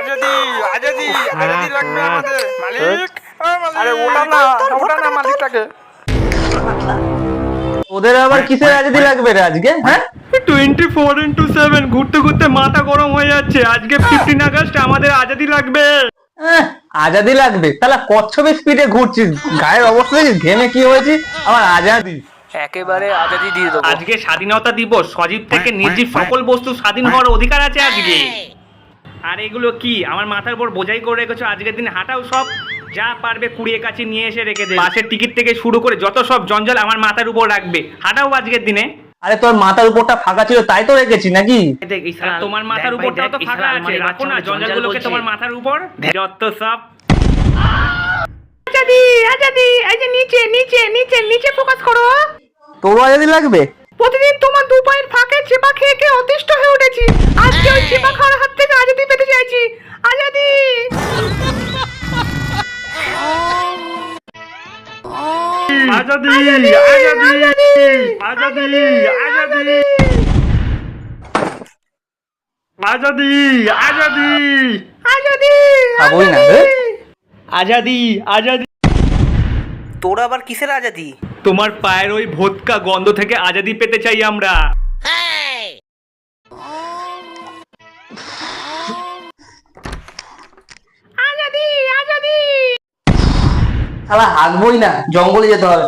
আজাদি আজাদি আজাদি লাগবে আমাদের মালিক। আরে ওটা না মালিকটাকে। ওদের আবার কিসের আজাদি লাগবে রে আজকে? হ্যাঁ 24x7 ঘুরতে ঘুরতে মাথা গরম হয়ে যাচ্ছে। আজকে 15 আগস্ট আমাদের আজাদি লাগবে। আজাদি লাগবে? তাহলে কচ্ছপের স্পিডে ঘুরছিস, গায়ের অবস্থা দেখছিস, ঘেমে কি হয়েছি। আমার আজাদি একেবারে আজাদি দিয়ে দেবো। আজকে স্বাধীনতা দিবস। সজীব থেকে নির্জীব সকল বস্তু স্বাধীন হওয়ার অধিকার আছে আজকে। আর এগুলো কি আমার মাথার উপর বোঝাই করে রেখেছো? আজকের দিনে হাঁটাও সব, যা পারবে কুড়িয়ে কাছে নিয়ে এসে রেখে দে। বাসের টিকিট থেকে শুরু করে যত সব জঞ্জাল আমার মাথার উপর রাখবে। হাঁটাও আজকের দিনে। আরে তোর মাথার উপরটা ফাঁকা ছিল তাই তো রেখেছি নাকি? তোমার মাথার উপরটাও তো ফাঁকা আছে, রাখো না জঞ্জালগুলোকে তোমার মাথার উপর। যত সব আজাদি আজাদি, এই যে নিচে নিচে নিচে নিচে ফোকাস করো। তোর আজাদি লাগবে? প্রতিদিন তোমার দু পায়ের ফাঁকে চেপা খেয়ে খেয়ে অতিষ্ঠ হয়ে উঠেছি। আজকে ওই চেপা খাওয়ার হাত থেকে আজাদি পেতে চাইছি। আজাদি আজাদি আজাদি আজাদি আজাদি আজাদি আজাদি আজাদি খাবোই না রে। আজাদি আজাদি। তোর আবার কিসের আজাদি? তোমার পায়ের ওই ভোদকা গন্ধ থেকে আজাদি পেতে চাই আমরা। আজাদি আজাদি। শালা হাঁকবোই না, জঙ্গলে যেতে হবে।